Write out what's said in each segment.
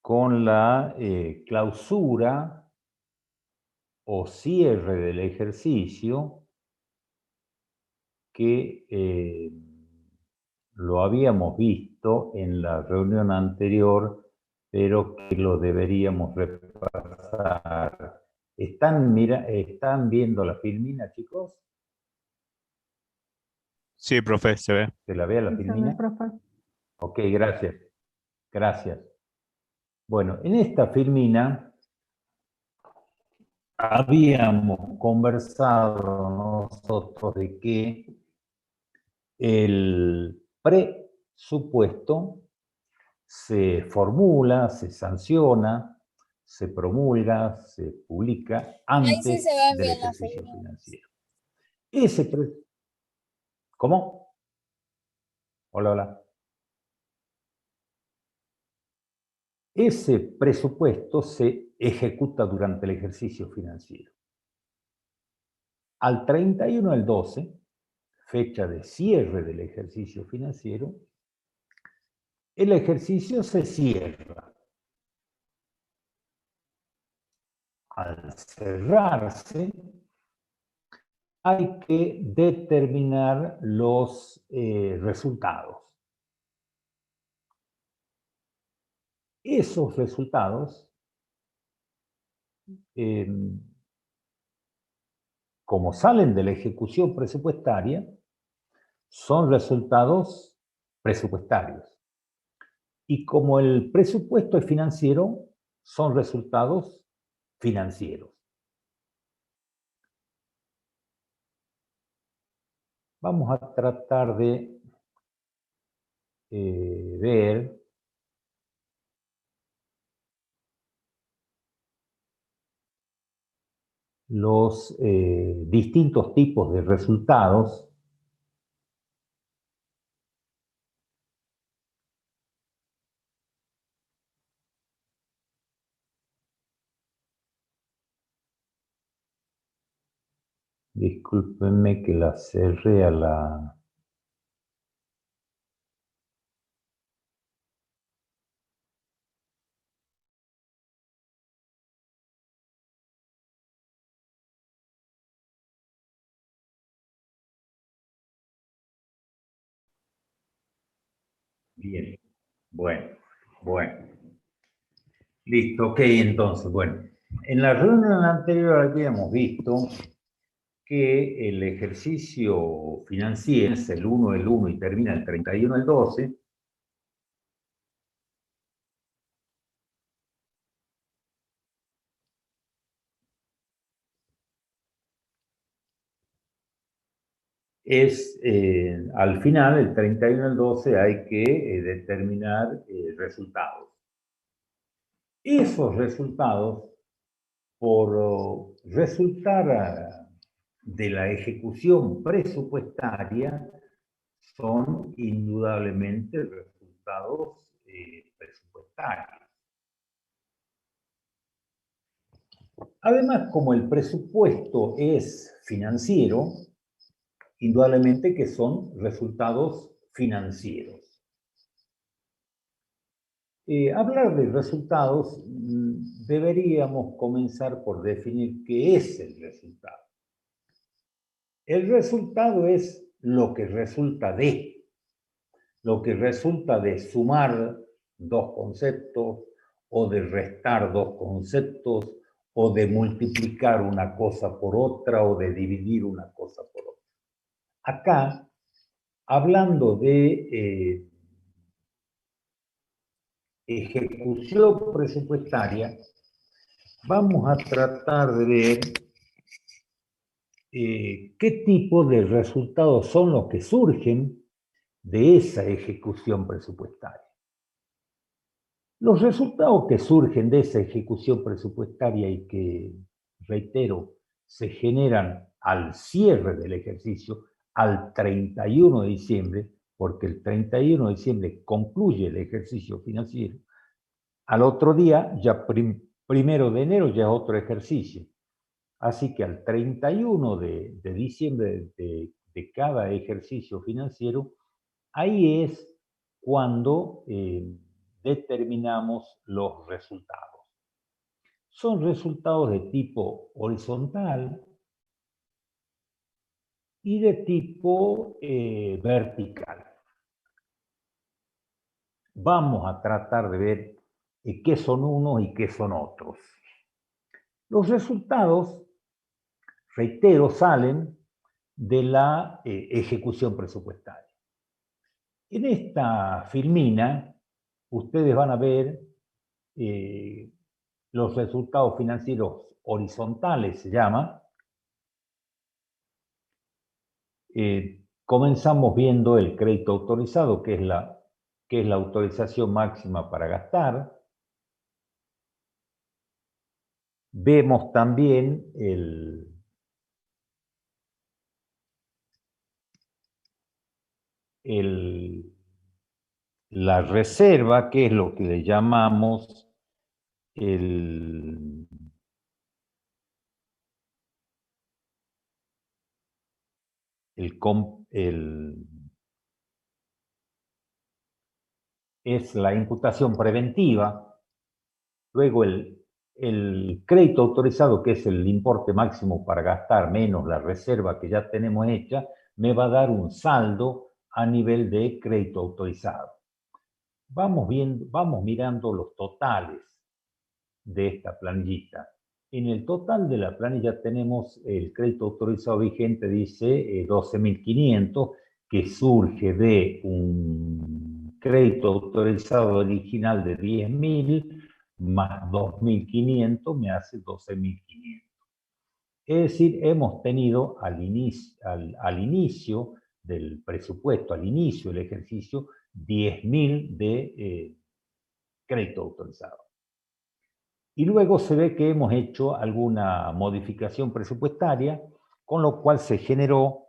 con la clausura o cierre del ejercicio que lo habíamos visto en la reunión anterior, pero que lo deberíamos repasar. ¿Están viendo la filmina, chicos? Sí, profe, se ve. ¿Se la ve la filmina? Ok, gracias. Gracias. Bueno, en esta filmina habíamos conversado nosotros de que el presupuesto se formula, se sanciona, se promulga, se publica antes del ejercicio financiero. ¿Cómo? Hola, hola. Ese presupuesto se ejecuta durante el ejercicio financiero. Al 31 del 12, fecha de cierre del ejercicio financiero, el ejercicio se cierra. Al cerrarse, hay que determinar los resultados. Esos resultados, como salen de la ejecución presupuestaria, son resultados presupuestarios. Y como el presupuesto es financiero, son resultados financieros. Vamos a tratar de ver los distintos tipos de resultados . Discúlpenme que la cerré a la... Bien, bueno. Listo, ok, entonces, bueno. En la reunión anterior habíamos visto que el ejercicio financiero es el 1 del 1 y termina el 31 del 12. Al final, el 31 del 12, hay que determinar resultados. Esos resultados, por resultar de la ejecución presupuestaria, son indudablemente resultados presupuestarios. Además, como el presupuesto es financiero, indudablemente que son resultados financieros. Hablar de resultados, deberíamos comenzar por definir qué es el resultado. El resultado es lo que resulta de sumar dos conceptos, o de restar dos conceptos, o de multiplicar una cosa por otra, o de dividir una cosa por otra. Acá, hablando de ejecución presupuestaria, vamos a tratar de ver qué tipo de resultados son los que surgen de esa ejecución presupuestaria. Los resultados que surgen de esa ejecución presupuestaria y que, reitero, se generan al cierre del ejercicio, al 31 de diciembre, porque el 31 de diciembre concluye el ejercicio financiero, al otro día, ya primero de enero, ya es otro ejercicio. Así que al 31 de diciembre de cada ejercicio financiero, ahí es cuando determinamos los resultados. Son resultados de tipo horizontal y de tipo vertical. Vamos a tratar de ver qué son unos y qué son otros. Los resultados, reitero, salen de la ejecución presupuestaria. En esta filmina, ustedes van a ver los resultados financieros horizontales, se llama. Comenzamos viendo el crédito autorizado, que es la autorización máxima para gastar. Vemos también la reserva, que es lo que le llamamos es la imputación preventiva. Luego el crédito autorizado, que es el importe máximo para gastar menos la reserva que ya tenemos hecha, me va a dar un saldo a nivel de crédito autorizado. Vamos mirando los totales de esta planillita. En el total de la planilla tenemos el crédito autorizado vigente, dice 12.500, que surge de un crédito autorizado original de 10.000 más 2.500 me hace 12.500. Es decir, hemos tenido al inicio del presupuesto, al inicio del ejercicio, 10.000 de crédito autorizado. Y luego se ve que hemos hecho alguna modificación presupuestaria, con lo cual se generó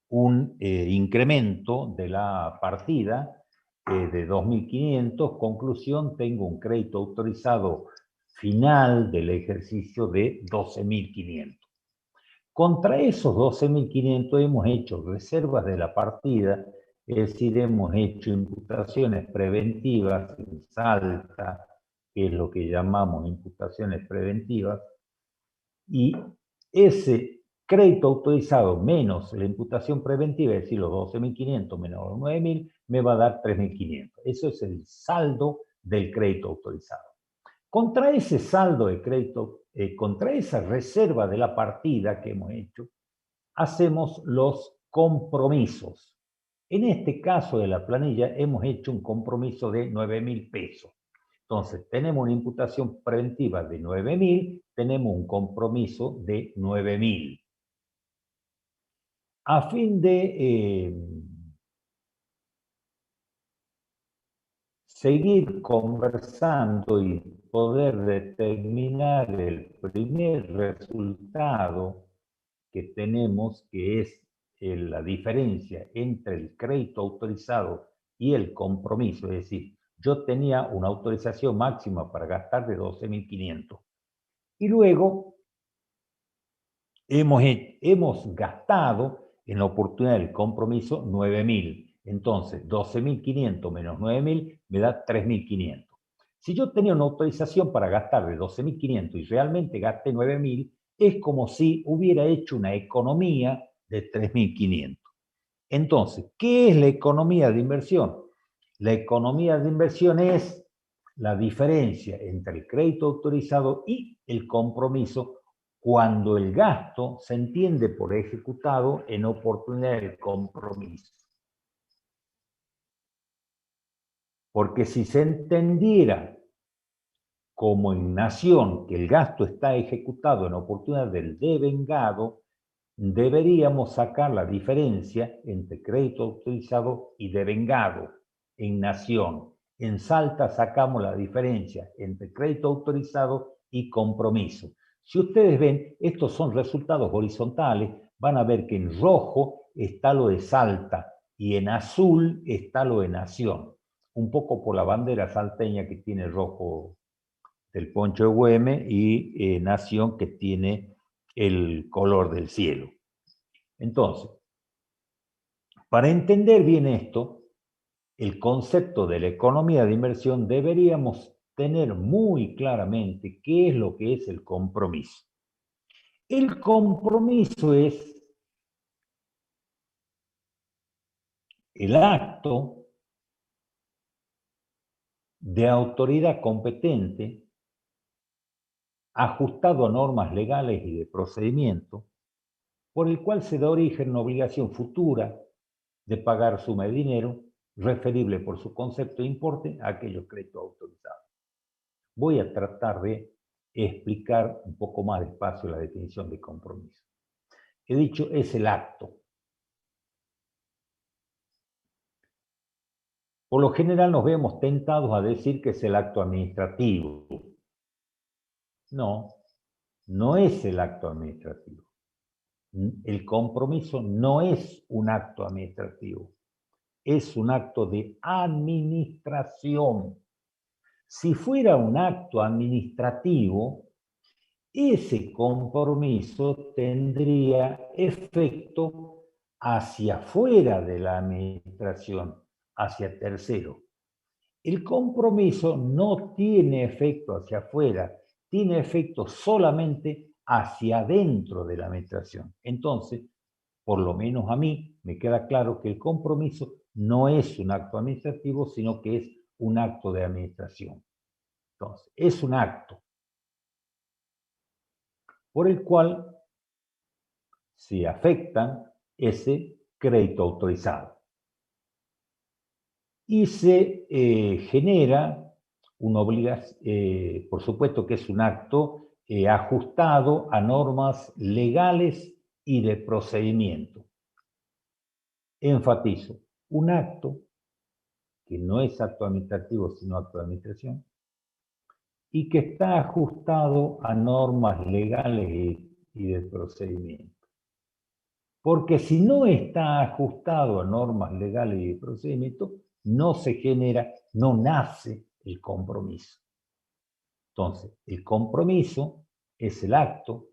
un incremento de la partida de 2.500. Conclusión, tengo un crédito autorizado final del ejercicio de 12.500. Contra esos 12.500 hemos hecho reservas de la partida, es decir, hemos hecho imputaciones preventivas en Salta, que es lo que llamamos imputaciones preventivas, y ese crédito autorizado menos la imputación preventiva, es decir, los 12.500 menos los 9.000, me va a dar 3.500. Eso es el saldo del crédito autorizado. Contra ese saldo de crédito, contra esa reserva de la partida que hemos hecho, hacemos los compromisos. En este caso de la planilla hemos hecho un compromiso de 9.000 pesos. Entonces, tenemos una imputación preventiva de 9.000, tenemos un compromiso de 9.000. A fin de seguir conversando y poder determinar el primer resultado que tenemos, que es la diferencia entre el crédito autorizado y el compromiso, es decir, yo tenía una autorización máxima para gastar de 12.500 y luego hemos gastado en la oportunidad del compromiso 9.000. Entonces, 12.500 menos 9.000 me da 3.500. Si yo tenía una autorización para gastar de 12.500 y realmente gasté 9.000, es como si hubiera hecho una economía de 3.500. Entonces, ¿qué es la economía de inversión? La economía de inversión es la diferencia entre el crédito autorizado y el compromiso cuando el gasto se entiende por ejecutado en oportunidad del compromiso. Porque si se entendiera como en nación que el gasto está ejecutado en oportunidad del devengado, deberíamos sacar la diferencia entre crédito autorizado y devengado en nación. En Salta sacamos la diferencia entre crédito autorizado y compromiso. Si ustedes ven, estos son resultados horizontales, van a ver que en rojo está lo de Salta y en azul está lo de Nación. Un poco por la bandera salteña que tiene rojo del poncho de Güemes y Nación que tiene el color del cielo. Entonces, para entender bien esto, el concepto de la economía de inversión, deberíamos tener muy claramente qué es lo que es el compromiso. El compromiso es el acto de autoridad competente ajustado a normas legales y de procedimiento, por el cual se da origen a una obligación futura de pagar suma de dinero referible por su concepto de importe a aquellos créditos autorizados. Voy a tratar de explicar un poco más despacio la definición de compromiso. He dicho, es el acto. Por lo general nos vemos tentados a decir que es el acto administrativo. No, no es el acto administrativo. El compromiso no es un acto administrativo, es un acto de administración. Si fuera un acto administrativo, ese compromiso tendría efecto hacia afuera de la administración, hacia tercero. El compromiso no tiene efecto hacia afuera, tiene efecto solamente hacia adentro de la administración. Entonces, por lo menos a mí me queda claro que el compromiso no es un acto administrativo, sino que es un acto de administración. Entonces, es un acto por el cual se afecta ese crédito autorizado. Y se genera una obligación, por supuesto que es un acto ajustado a normas legales y de procedimiento. Enfatizo, un acto que no es acto administrativo, sino acto de administración, y que está ajustado a normas legales y de procedimiento. Porque si no está ajustado a normas legales y de procedimiento, no se genera, no nace el compromiso. Entonces, el compromiso es el acto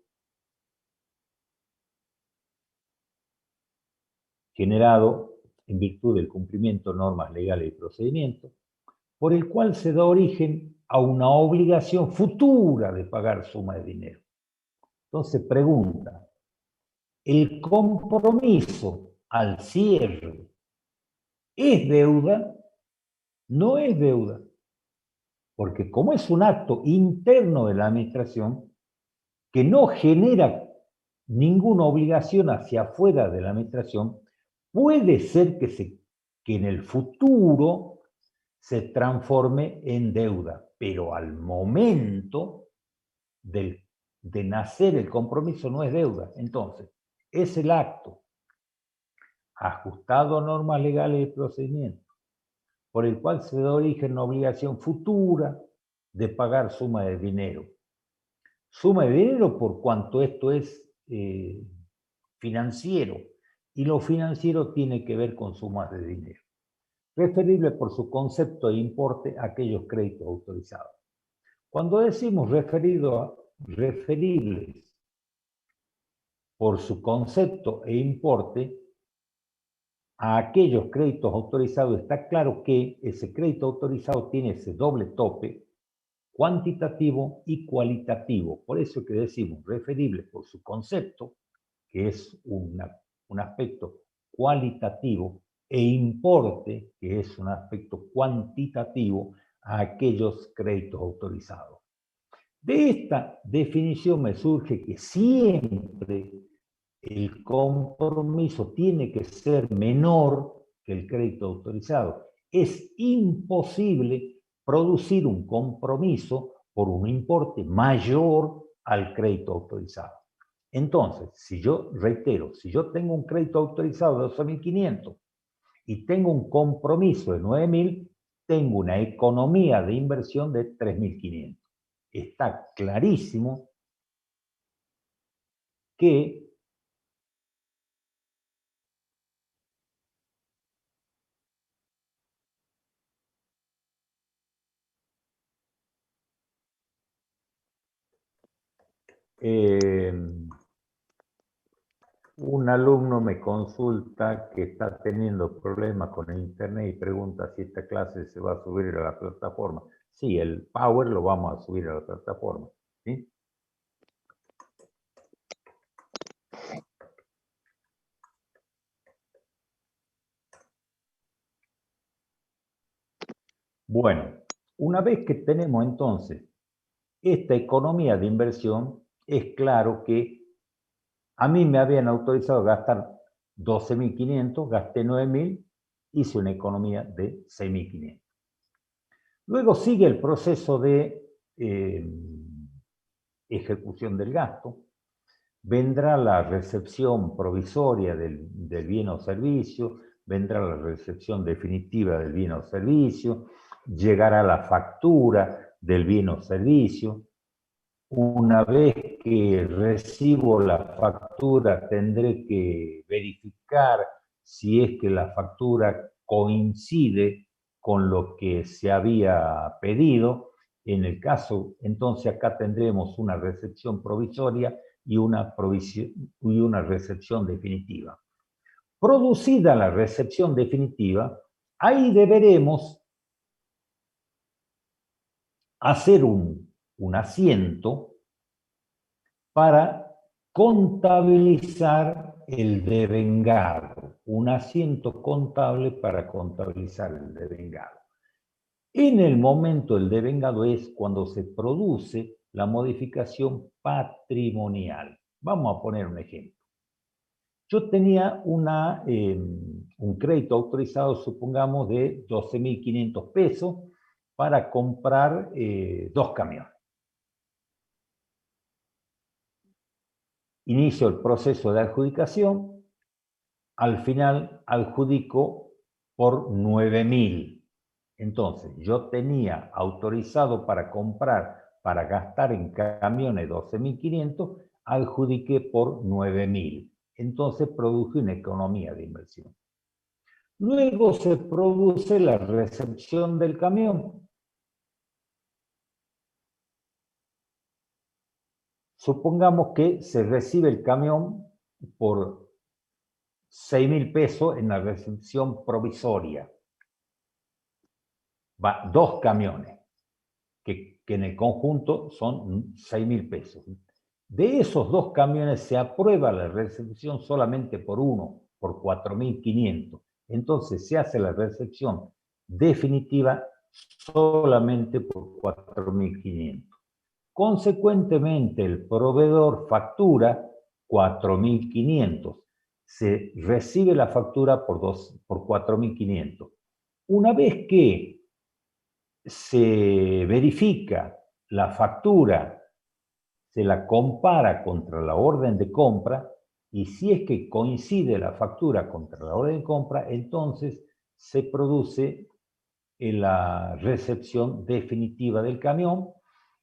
generado en virtud del cumplimiento de normas legales y procedimientos, por el cual se da origen a una obligación futura de pagar suma de dinero. Entonces, pregunta, ¿el compromiso al cierre es deuda? No es deuda, porque como es un acto interno de la administración que no genera ninguna obligación hacia afuera de la administración, puede ser que en el futuro se transforme en deuda, pero al momento de nacer el compromiso no es deuda. Entonces, es el acto ajustado a normas legales y procedimientos, por el cual se da origen a una obligación futura de pagar suma de dinero. Suma de dinero por cuanto esto es financiero, y lo financiero tiene que ver con sumas de dinero, referible por su concepto de importe a aquellos créditos autorizados. Cuando decimos referibles por su concepto e importe a aquellos créditos autorizados, está claro que ese crédito autorizado tiene ese doble tope cuantitativo y cualitativo. Por eso que decimos referible por su concepto, que es un aspecto cualitativo, e importe, que es un aspecto cuantitativo, a aquellos créditos autorizados. De esta definición me surge que siempre el compromiso tiene que ser menor que el crédito autorizado. Es imposible producir un compromiso por un importe mayor al crédito autorizado. Entonces, si yo, reitero, si yo tengo un crédito autorizado de 12.500 y tengo un compromiso de 9.000, tengo una economía de inversión de 3.500. Está clarísimo que Un alumno me consulta que está teniendo problemas con el internet y pregunta si esta clase se va a subir a la plataforma. Sí, el Power lo vamos a subir a la plataforma, ¿sí? Bueno, una vez que tenemos entonces esta economía de inversión, es claro que a mí me habían autorizado a gastar 12.500, gasté 9.000, hice una economía de 6.500. Luego sigue el proceso de ejecución del gasto. Vendrá la recepción provisoria del bien o servicio, vendrá la recepción definitiva del bien o servicio, llegará la factura del bien o servicio. Una vez que recibo la factura, tendré que verificar si es que la factura coincide con lo que se había pedido. En el caso, entonces acá tendremos una recepción provisoria y una recepción definitiva. Producida la recepción definitiva, ahí deberemos hacer un asiento para contabilizar el devengado, un asiento contable para contabilizar el devengado. En el momento del devengado es cuando se produce la modificación patrimonial. Vamos a poner un ejemplo. Yo tenía un crédito autorizado, supongamos, de 12.500 pesos para comprar 2 camiones. Inicio el proceso de adjudicación, al final adjudico por 9.000. Entonces, yo tenía autorizado para comprar, para gastar en camiones 12.500, adjudiqué por 9.000. Entonces, produje una economía de inversión. Luego se produce la recepción del camión. Supongamos que se recibe el camión por 6.000 pesos en la recepción provisoria. Va 2 camiones, que en el conjunto son 6.000 pesos. De esos 2 camiones se aprueba la recepción solamente por uno, por 4.500. Entonces se hace la recepción definitiva solamente por 4.500. Consecuentemente, el proveedor factura 4.500. Se recibe la factura por 4.500. Una vez que se verifica la factura, se la compara contra la orden de compra, y si es que coincide la factura contra la orden de compra, entonces se produce la recepción definitiva del camión,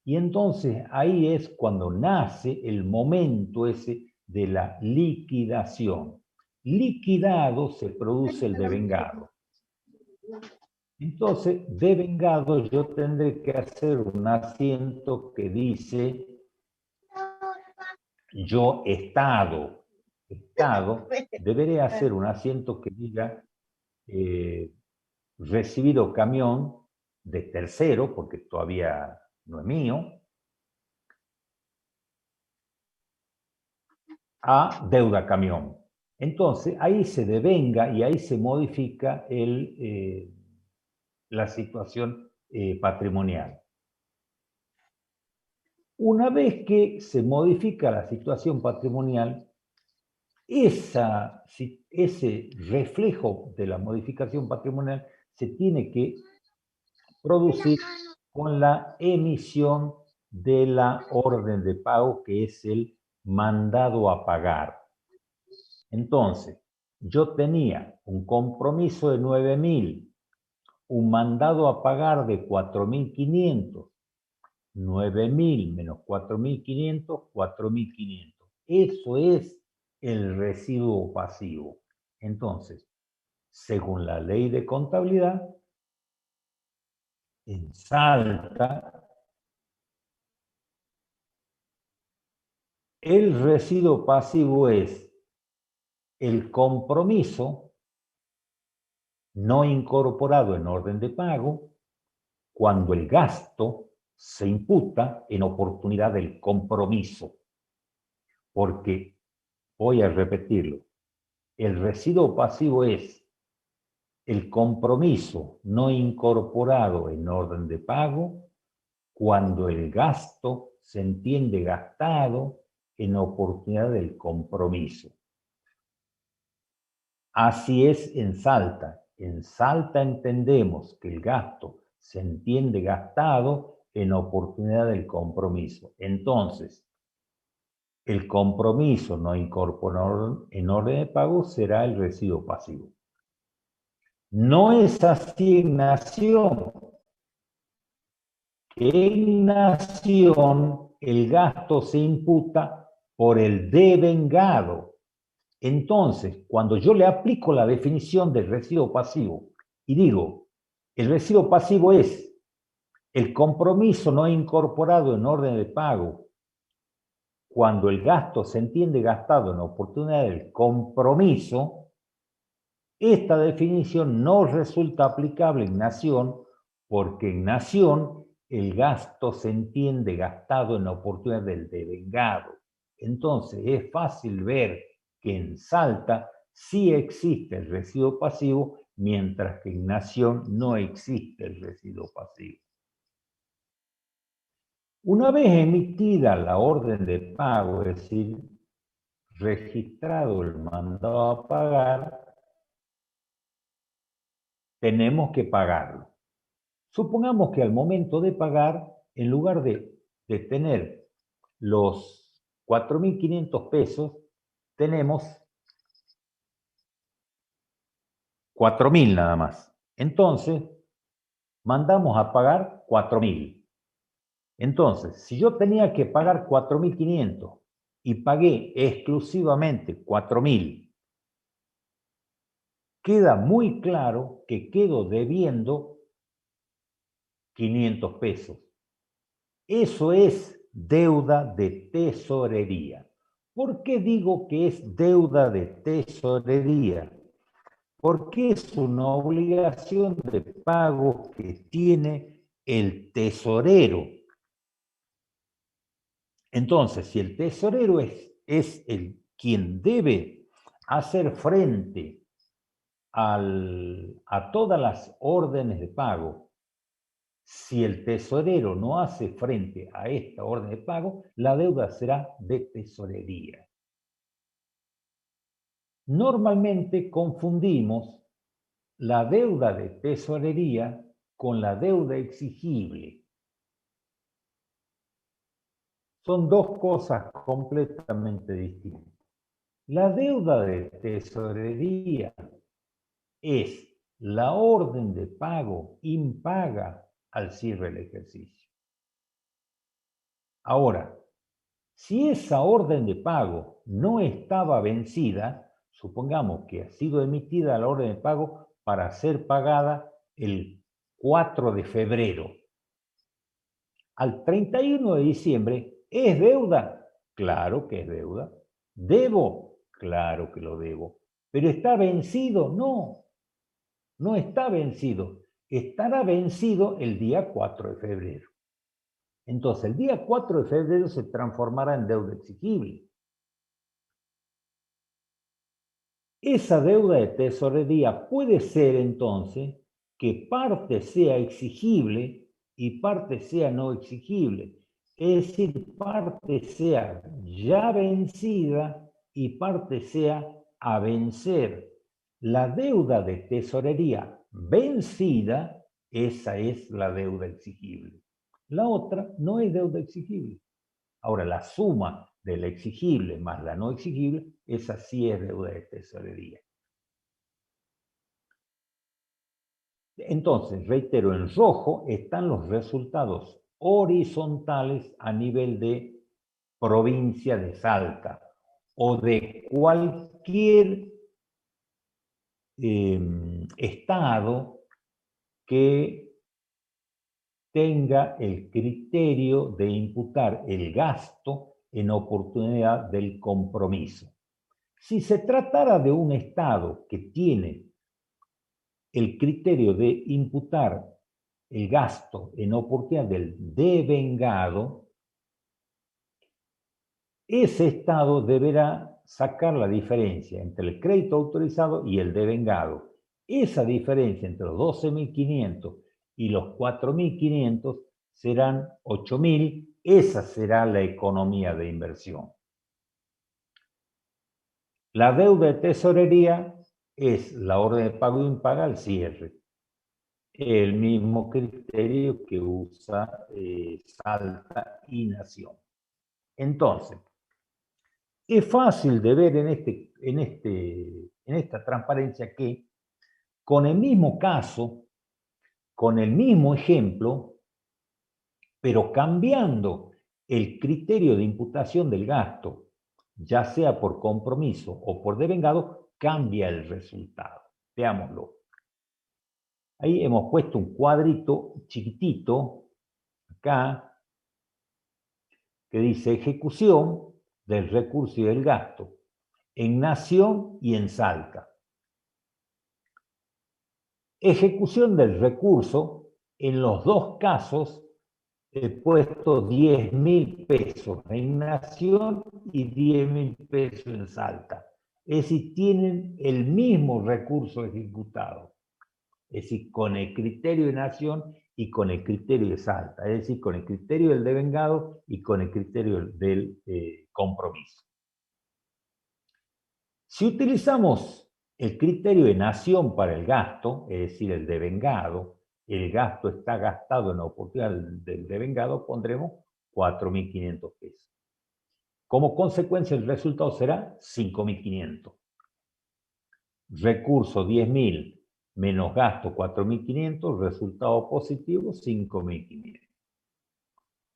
y entonces ahí es cuando nace el momento ese de la liquidación. Liquidado se produce el devengado. Entonces, devengado yo tendré que hacer un asiento que dice yo Estado, deberé hacer un asiento que diga recibido camión de tercero, porque todavía no es mío, a deuda camión. Entonces, ahí se devenga y ahí se modifica la situación patrimonial. Una vez que se modifica la situación patrimonial, ese reflejo de la modificación patrimonial se tiene que producir con la emisión de la orden de pago, que es el mandado a pagar. Entonces, yo tenía un compromiso de 9.000, un mandado a pagar de 4.500, 9.000 menos 4.500, 4.500. Eso es el residuo pasivo. Entonces, según la ley de contabilidad, en Salta, el residuo pasivo es el compromiso no incorporado en orden de pago cuando el gasto se imputa en oportunidad del compromiso. Porque, voy a repetirlo, el residuo pasivo es el compromiso no incorporado en orden de pago cuando el gasto se entiende gastado en oportunidad del compromiso. Así es en Salta. En Salta entendemos que el gasto se entiende gastado en oportunidad del compromiso. Entonces, el compromiso no incorporado en orden de pago será el residuo pasivo. No es asignación. En nación, el gasto se imputa por el devengado. Entonces, cuando yo le aplico la definición del residuo pasivo y digo, el residuo pasivo es el compromiso no incorporado en orden de pago cuando el gasto se entiende gastado en oportunidad del compromiso, esta definición no resulta aplicable en nación porque en nación el gasto se entiende gastado en oportunidad del devengado. Entonces es fácil ver que en Salta sí existe el residuo pasivo, mientras que en nación no existe el residuo pasivo. Una vez emitida la orden de pago, es decir, registrado el mandado a pagar, tenemos que pagarlo. Supongamos que al momento de pagar, en lugar de tener los 4.500 pesos, tenemos 4.000 nada más. Entonces, mandamos a pagar 4.000. Entonces, si yo tenía que pagar 4.500 y pagué exclusivamente 4.000, queda muy claro que quedo debiendo 500 pesos. Eso es deuda de tesorería. ¿Por qué digo que es deuda de tesorería? Porque es una obligación de pago que tiene el tesorero. Entonces, si el tesorero es quien debe hacer frente a todas las órdenes de pago, si el tesorero no hace frente a esta orden de pago, la deuda será de tesorería. Normalmente confundimos la deuda de tesorería con la deuda exigible. Son dos cosas completamente distintas. La deuda de tesorería es la orden de pago impaga al cierre del ejercicio. Ahora, si esa orden de pago no estaba vencida, supongamos que ha sido emitida la orden de pago para ser pagada el 4 de febrero. Al 31 de diciembre, ¿es deuda? Claro que es deuda. ¿Debo? Claro que lo debo. ¿Pero está vencido? No, no está vencido. Estará vencido el día 4 de febrero. Entonces, el día 4 de febrero se transformará en deuda exigible. Esa deuda de tesorería puede ser entonces que parte sea exigible y parte sea no exigible. Es decir, parte sea ya vencida y parte sea a vencer. La deuda de tesorería vencida, esa es la deuda exigible. La otra no es deuda exigible. Ahora, la suma de la exigible más la no exigible, esa sí es deuda de tesorería. Entonces, reitero, en rojo están los resultados horizontales a nivel de provincia de Salta o de cualquier estado que tenga el criterio de imputar el gasto en oportunidad del compromiso. Si se tratara de un Estado que tiene el criterio de imputar el gasto en oportunidad del devengado, ese Estado deberá sacar la diferencia entre el crédito autorizado y el devengado. Esa diferencia entre los 12.500 y los 4.500 serán 8.000. Esa será la economía de inversión. La deuda de tesorería es la orden de pago impaga al cierre. El mismo criterio que usa Salta y Nación. Entonces, es fácil de ver en esta transparencia que con el mismo caso, con el mismo ejemplo, pero cambiando el criterio de imputación del gasto, ya sea por compromiso o por devengado, cambia el resultado. Veámoslo. Ahí hemos puesto un cuadrito chiquitito, acá, que dice ejecución del recurso y del gasto en Nación y en Salta. Ejecución del recurso, en los dos casos he puesto 10.000 pesos en Nación y 10.000 pesos en Salta. Es decir, tienen el mismo recurso ejecutado. Es decir, con el criterio de Nación y con el criterio de Salta. Es decir, con el criterio del devengado y con el criterio del compromiso. Si utilizamos el criterio de Nación para el gasto, es decir, el devengado, el gasto está gastado en la oportunidad del devengado, pondremos 4.500 pesos. Como consecuencia, el resultado será 5.500. Recurso 10.000 menos gasto 4.500, resultado positivo 5.500.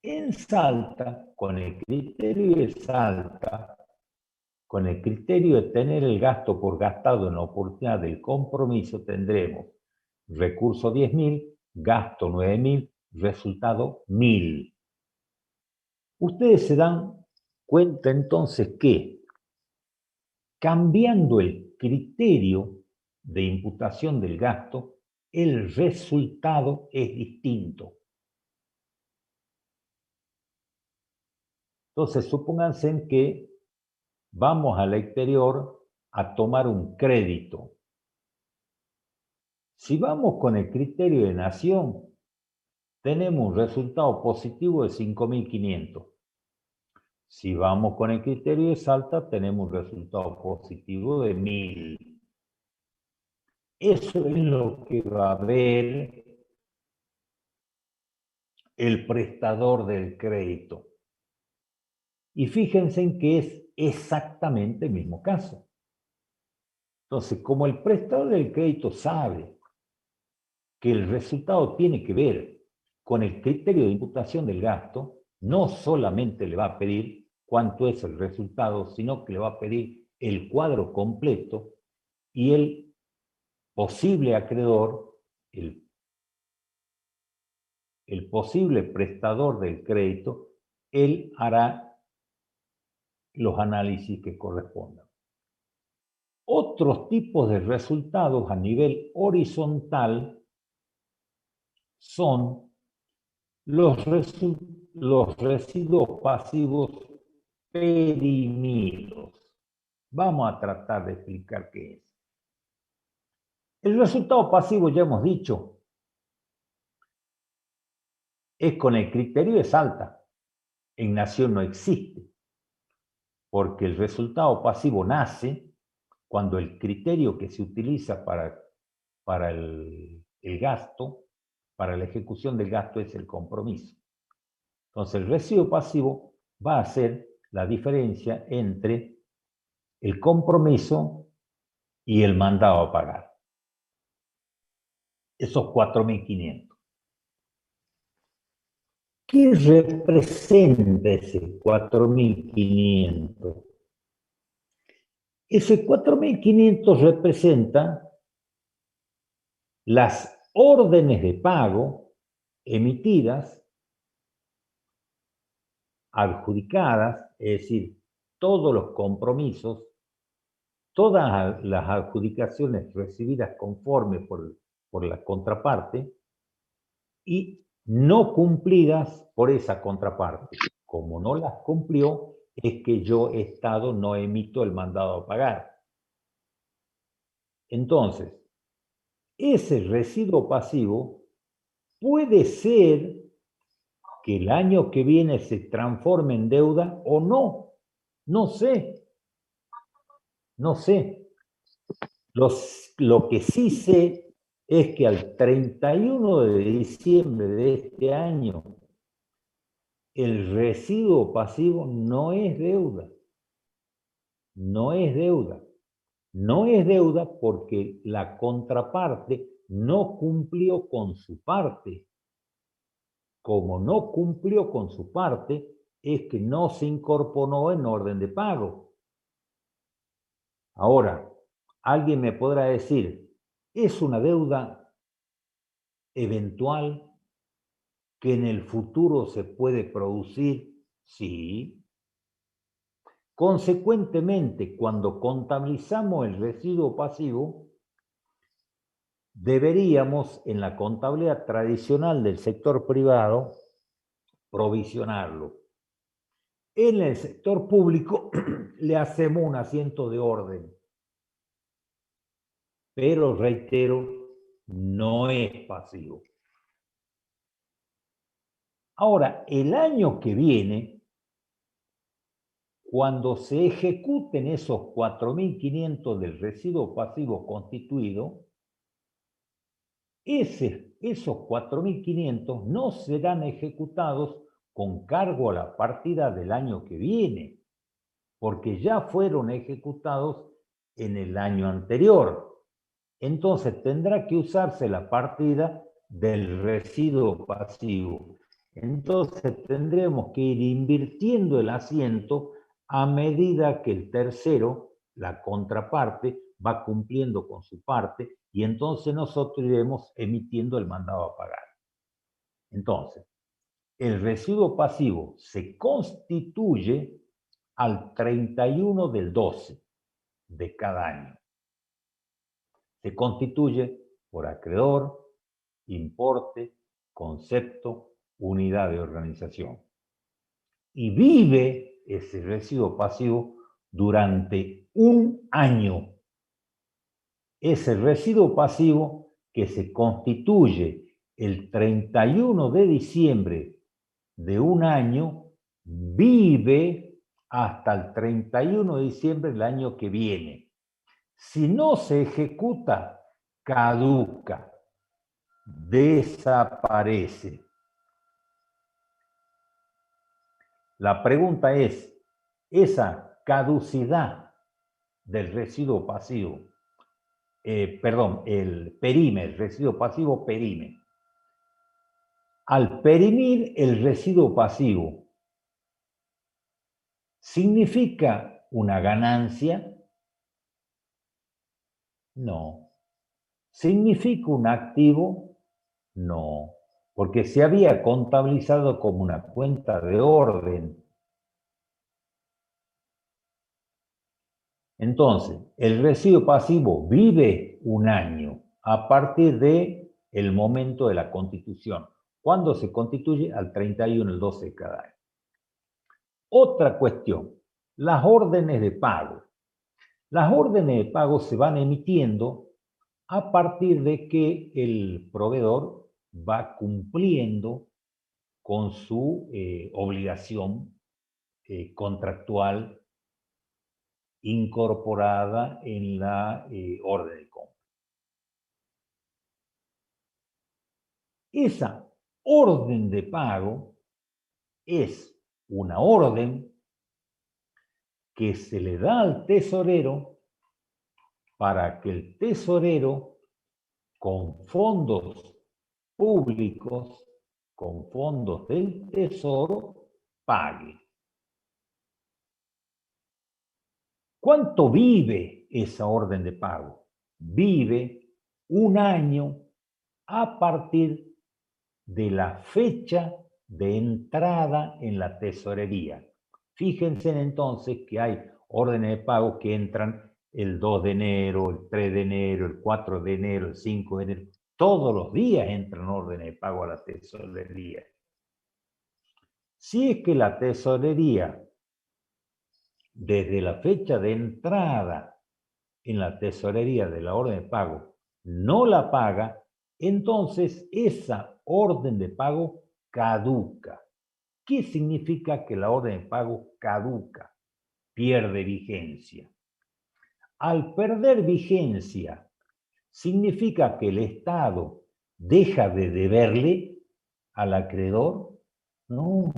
En Salta, con el criterio de Salta, con el criterio de tener el gasto por gastado en la oportunidad del compromiso, tendremos recurso 10.000, gasto 9.000, resultado 1.000. Ustedes se dan cuenta entonces que cambiando el criterio de imputación del gasto, el resultado es distinto. Entonces, supónganse que vamos al exterior a tomar un crédito. Si vamos con el criterio de Nación, tenemos un resultado positivo de 5.500. Si vamos con el criterio de Salta, tenemos un resultado positivo de 1.000. Eso es lo que va a ver el prestador del crédito. Y fíjense en que es exactamente el mismo caso. Entonces, como el prestador del crédito sabe que el resultado tiene que ver con el criterio de imputación del gasto, no solamente le va a pedir cuánto es el resultado, sino que le va a pedir el cuadro completo y el posible acreedor, el posible prestador del crédito, él hará los análisis que correspondan. Otros tipos de resultados a nivel horizontal son los residuos pasivos perimidos. Vamos a tratar de explicar qué es. El resultado pasivo, ya hemos dicho, es con el criterio de Salta. En Nación no existe, porque el resultado pasivo nace cuando el criterio que se utiliza para el gasto, para la ejecución del gasto, es el compromiso. Entonces, el residuo pasivo va a ser la diferencia entre el compromiso y el mandado a pagar. Esos 4.500. ¿Qué representa ese 4.500? Ese 4.500 representa las órdenes de pago emitidas, adjudicadas, es decir, todos los compromisos todas las adjudicaciones recibidas conforme por la contraparte y no cumplidas por esa contraparte. Como no las cumplió, es que yo, Estado, no emito el mandado a pagar. Entonces, ese residuo pasivo puede ser que el año que viene se transforme en deuda o no. No sé. No sé. Lo que sí sé es que al 31 de diciembre de este año, el residuo pasivo no es deuda. No es deuda. No es deuda porque la contraparte no cumplió con su parte. Como no cumplió con su parte, es que no se incorporó en orden de pago. Ahora, alguien me podrá decir, ¿es una deuda eventual que en el futuro se puede producir? Sí. Consecuentemente, cuando contabilizamos el residuo pasivo, deberíamos, en la contabilidad tradicional del sector privado, provisionarlo. En el sector público le hacemos un asiento de orden, pero reitero, no es pasivo. Ahora, el año que viene, cuando se ejecuten esos 4.500 del residuo pasivo constituido, esos 4.500 no serán ejecutados con cargo a la partida del año que viene, porque ya fueron ejecutados en el año anterior. Entonces tendrá que usarse la partida del residuo pasivo. Entonces tendremos que ir invirtiendo el asiento a medida que el tercero, la contraparte, va cumpliendo con su parte y entonces nosotros iremos emitiendo el mandado a pagar. Entonces, el residuo pasivo se constituye al 31 del 12 de cada año. Se constituye por acreedor, importe, concepto, unidad de organización. Y vive ese residuo pasivo durante un año. Ese residuo pasivo que se constituye el 31 de diciembre de un año, vive hasta el 31 de diciembre del año que viene. Si no se ejecuta, caduca, desaparece. La pregunta es, esa caducidad del residuo pasivo, el perime, el residuo pasivo perime. Al perimir el residuo pasivo, ¿significa una ganancia? No. ¿Significa un activo? No, porque se había contabilizado como una cuenta de orden. Entonces, el residuo pasivo vive un año a partir del momento de la constitución. ¿Cuándo se constituye? Al 31 del 12 de cada año. Otra cuestión, las órdenes de pago. Las órdenes de pago se van emitiendo a partir de que el proveedor va cumpliendo con su obligación contractual incorporada en la orden de compra. Esa orden de pago es una orden que se le da al tesorero para que el tesorero, con fondos públicos, con fondos del tesoro, pague. ¿Cuánto vive esa orden de pago? Vive un año a partir de la fecha de entrada en la tesorería. Fíjense entonces que hay órdenes de pago que entran el 2 de enero, el 3 de enero, el 4 de enero, el 5 de enero. Todos los días entran órdenes de pago a la tesorería. Si es que la tesorería, desde la fecha de entrada en la tesorería de la orden de pago, no la paga, entonces esa orden de pago caduca. ¿Qué significa que la orden de pago caduca? Pierde vigencia. Al perder vigencia, ¿significa que el Estado deja de deberle al acreedor? No,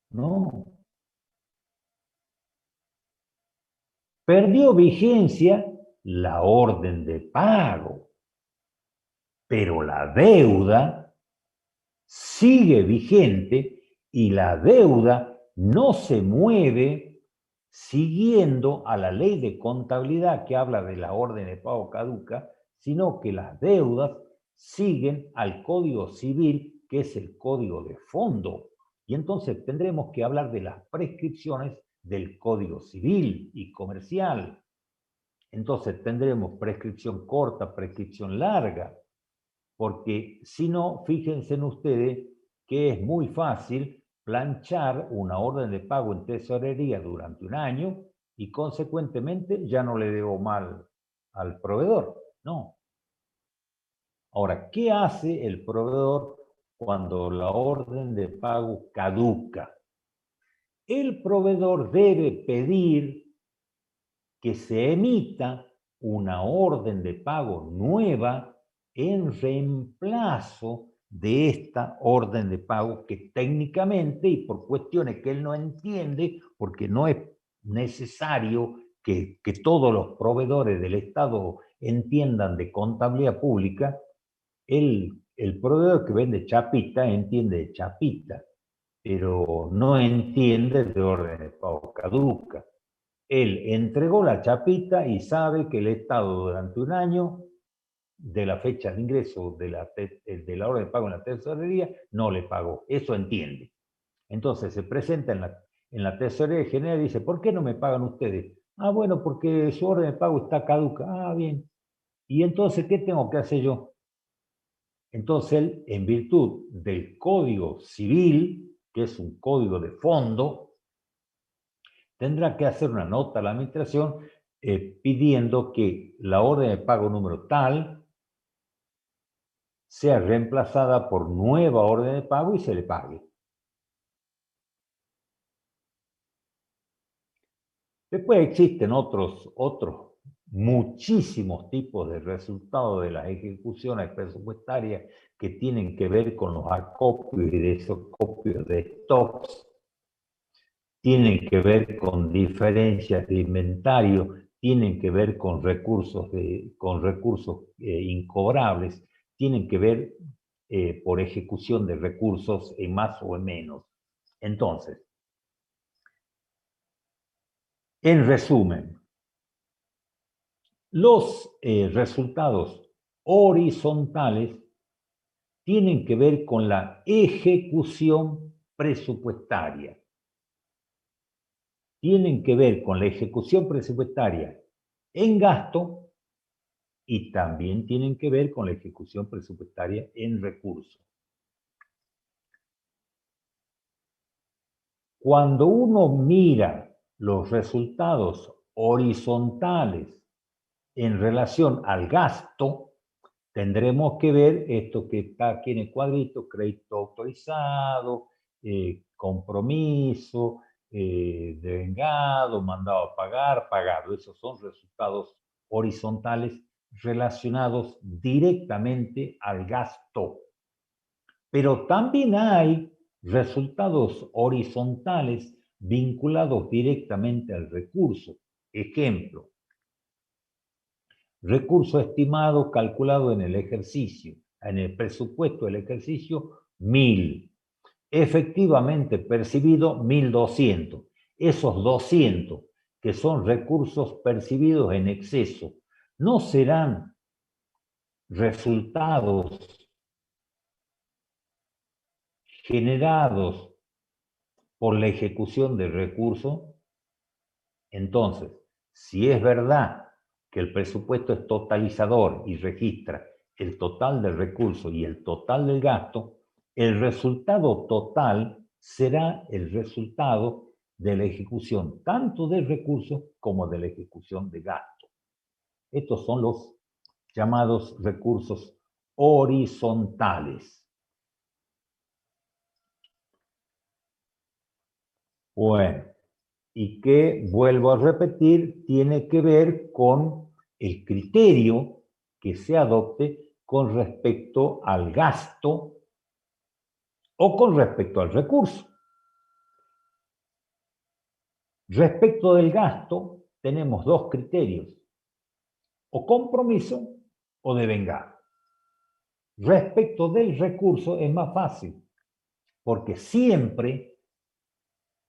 no. Perdió vigencia la orden de pago, pero la deuda sigue vigente y la deuda no se mueve siguiendo a la ley de contabilidad que habla de la orden de pago caduca, sino que las deudas siguen al Código Civil, que es el código de fondo. Y entonces tendremos que hablar de las prescripciones del Código Civil y Comercial. Entonces tendremos prescripción corta, prescripción larga, porque si no, fíjense en ustedes que es muy fácil planchar una orden de pago en tesorería durante un año y consecuentemente ya no le debo mal al proveedor. No. Ahora, ¿qué hace el proveedor cuando la orden de pago caduca? El proveedor debe pedir que se emita una orden de pago nueva en reemplazo de esta orden de pago que técnicamente y por cuestiones que él no entiende, porque no es necesario que todos los proveedores del Estado entiendan de contabilidad pública, el proveedor que vende chapita entiende de chapita, pero no entiende de orden de pago caduca. Él entregó la chapita y sabe que el Estado durante un año, de la fecha de ingreso de la hora de pago en la tesorería, no le pagó. Eso entiende. Entonces se presenta en la tesorería general y dice, ¿por qué no me pagan ustedes? Ah, bueno, porque su orden de pago está caduca. Ah, bien. ¿Y entonces qué tengo que hacer yo? Entonces él, en virtud del Código Civil, que es un código de fondo, tendrá que hacer una nota a la administración pidiendo que la orden de pago número tal sea reemplazada por nueva orden de pago y se le pague. Después existen otros muchísimos tipos de resultados de las ejecuciones presupuestarias que tienen que ver con los acopios y desacopios de stocks, tienen que ver con diferencias de inventario, tienen que ver con recursos, incobrables, tienen que ver por ejecución de recursos en más o en menos. Entonces, en resumen, los resultados horizontales tienen que ver con la ejecución presupuestaria. Tienen que ver con la ejecución presupuestaria en gasto y también tienen que ver con la ejecución presupuestaria en recursos. Cuando uno mira los resultados horizontales en relación al gasto, tendremos que ver esto que está aquí en el cuadrito, crédito autorizado, compromiso, devengado, mandado a pagar, pagado. Esos son resultados horizontales relacionados directamente al gasto. Pero también hay resultados horizontales vinculados directamente al recurso. Ejemplo, recurso estimado calculado en el ejercicio, en el presupuesto del ejercicio, 1.000. Efectivamente percibido, 1.200. Esos 200, que son recursos percibidos en exceso, no serán resultados generados por la ejecución del recurso. Entonces, Si es verdad que el presupuesto es totalizador y registra el total del recurso y el total del gasto, el resultado total será el resultado de la ejecución tanto de recursos como de la ejecución de gastos. Estos son los llamados recursos horizontales. Bueno, y que, vuelvo a repetir, tiene que ver con el criterio que se adopte con respecto al gasto o con respecto al recurso. Respecto del gasto, tenemos dos criterios, o compromiso o devengar. Respecto del recurso es más fácil, porque siempre,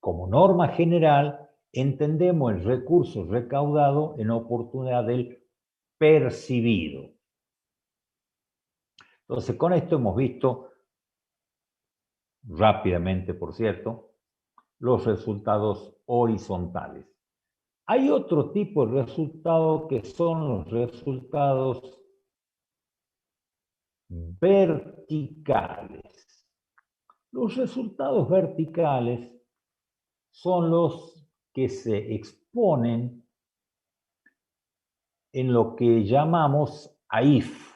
como norma general, entendemos el recurso recaudado en oportunidad del percibido. Entonces, con esto hemos visto rápidamente, por cierto, los resultados horizontales. Hay otro tipo de resultados que son los resultados verticales. Los resultados verticales son los que se exponen en lo que llamamos AIF,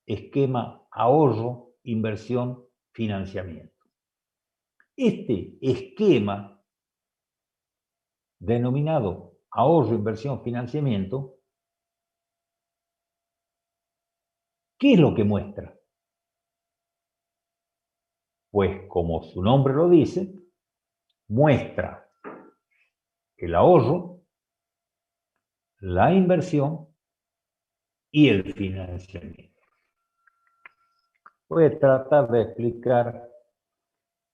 esquema ahorro, inversión, financiamiento. Este esquema, denominado ahorro, inversión, financiamiento, ¿qué es lo que muestra? Pues como su nombre lo dice, muestra el ahorro, la inversión y el financiamiento. Voy a tratar de explicar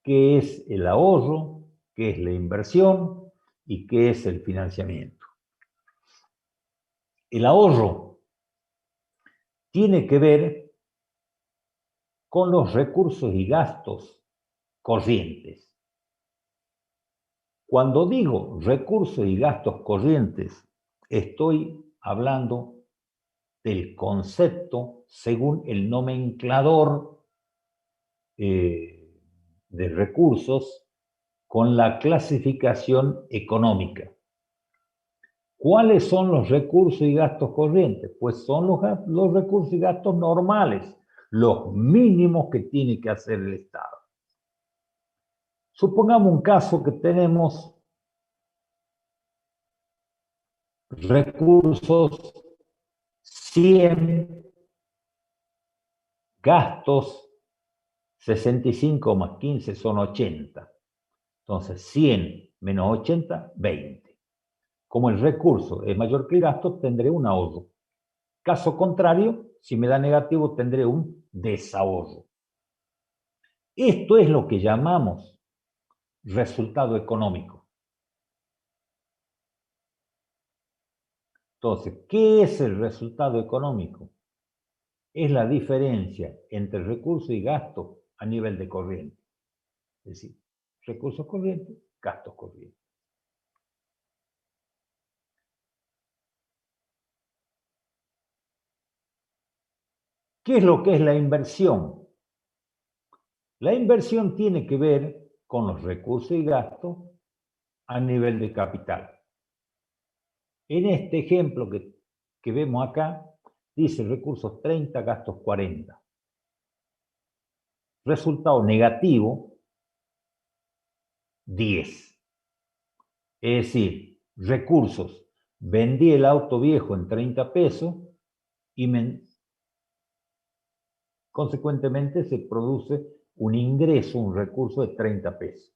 qué es el ahorro, qué es la inversión y qué es el financiamiento. El ahorro tiene que ver con los recursos y gastos corrientes. Cuando digo recursos y gastos corrientes, estoy hablando del concepto según el nomenclador de recursos con la clasificación económica. ¿Cuáles son los recursos y gastos corrientes? Pues son los recursos y gastos normales, los mínimos que tiene que hacer el Estado. Supongamos un caso que tenemos recursos 100, gastos 65 más 15 son 80. Entonces 100 menos 80, 20. Como el recurso es mayor que el gasto, tendré un ahorro. Caso contrario, si me da negativo, tendré un desahorro. Esto es lo que llamamos resultado económico. Entonces, ¿qué es el resultado económico? Es la diferencia entre recursos y gastos a nivel de corriente. Es decir, recursos corrientes, gastos corrientes. ¿Qué es lo que es la inversión? La inversión tiene que ver con los recursos y gastos a nivel de capital. En este ejemplo que vemos acá, dice recursos 30, gastos 40. Resultado negativo, 10. Es decir, recursos, vendí el auto viejo en 30 pesos y consecuentemente se produce un ingreso, un recurso de 30 pesos.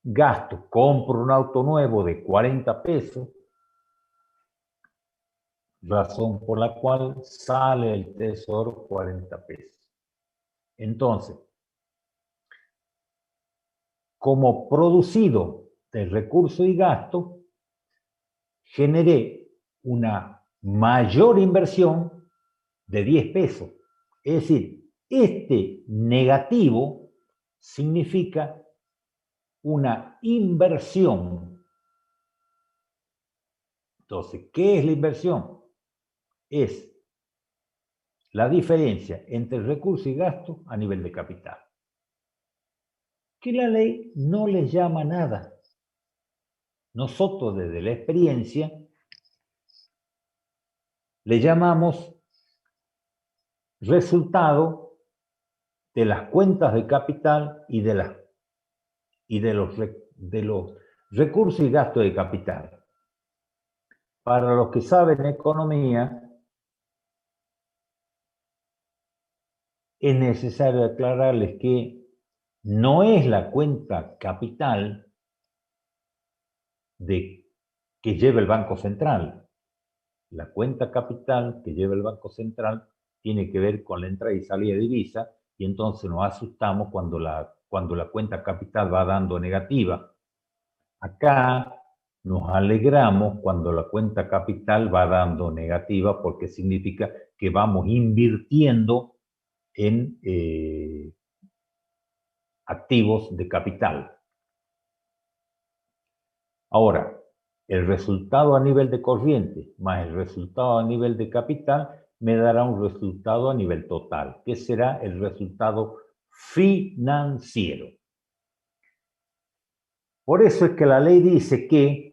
Gasto, compro un auto nuevo de 40 pesos, razón por la cual sale el tesoro 40 pesos. Entonces, como producido de recurso y gasto, generé una mayor inversión de 10 pesos. Es decir, este negativo significa una inversión Entonces, ¿qué es la inversión? Es la diferencia entre recurso y gasto a nivel de capital, que la ley no le llama nada. Nosotros desde la experiencia le llamamos resultado de las cuentas de capital y de los recursos y gastos de capital. Para los que saben economía, es necesario aclararles que no es la cuenta capital que lleva el Banco Central. La cuenta capital que lleva el Banco Central tiene que ver con la entrada y salida de divisa, y entonces nos asustamos cuando la cuenta capital va dando negativa. Acá nos alegramos cuando la cuenta capital va dando negativa, porque significa que vamos invirtiendo en activos de capital. Ahora, el resultado a nivel de corriente más el resultado a nivel de capital me dará un resultado a nivel total, que será el resultado financiero. Por eso es que la ley dice que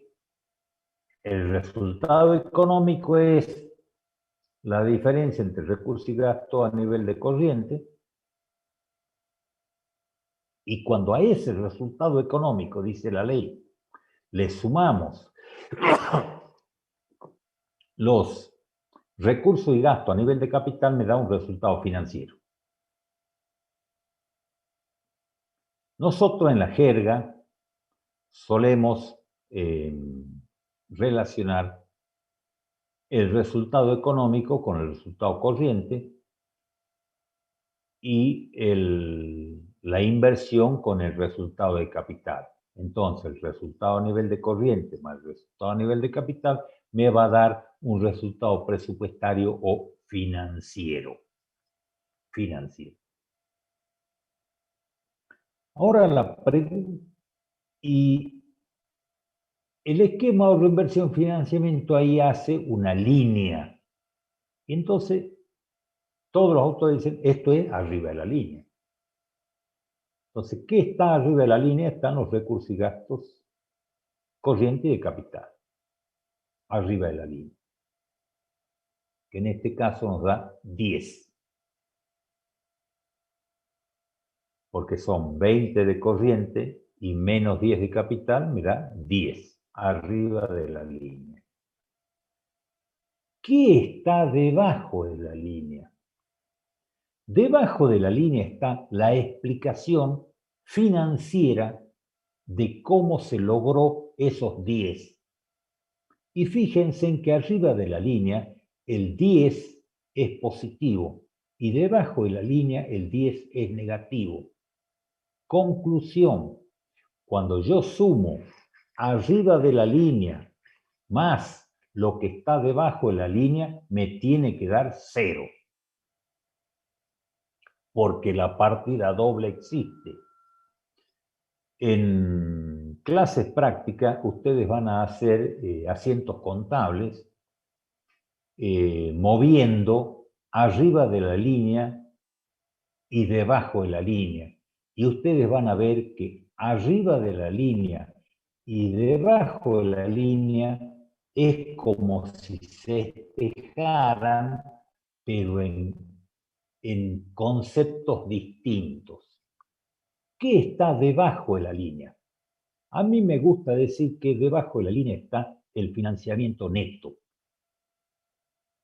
el resultado económico es la diferencia entre recursos y gastos a nivel de corriente, y cuando a ese resultado económico, dice la ley, le sumamos los recursos y gastos a nivel de capital, me da un resultado financiero. Nosotros en la jerga solemos relacionar el resultado económico con el resultado corriente y la inversión con el resultado de capital. Entonces, el resultado a nivel de corriente más el resultado a nivel de capital me va a dar un resultado presupuestario o financiero. Ahora la pregunta, y el esquema de reinversión financiamiento ahí hace una línea. Y entonces, todos los autores dicen, esto es arriba de la línea. Entonces, ¿qué está arriba de la línea? Están los recursos y gastos corriente y de capital. Arriba de la línea. Que en este caso nos da 10. Porque son 20 de corriente y menos 10 de capital, me da 10. Arriba de la línea. ¿Qué está debajo de la línea? Debajo de la línea está la explicación financiera de cómo se logró esos 10. Y fíjense en que arriba de la línea el 10 es positivo y debajo de la línea el 10 es negativo. Conclusión, cuando yo sumo arriba de la línea más lo que está debajo de la línea, me tiene que dar 0. Porque la partida doble existe. En clases prácticas ustedes van a hacer asientos contables moviendo arriba de la línea y debajo de la línea. Y ustedes van a ver que arriba de la línea y debajo de la línea es como si se espejaran, pero en conceptos distintos. ¿Qué está debajo de la línea? A mí me gusta decir que debajo de la línea está el financiamiento neto.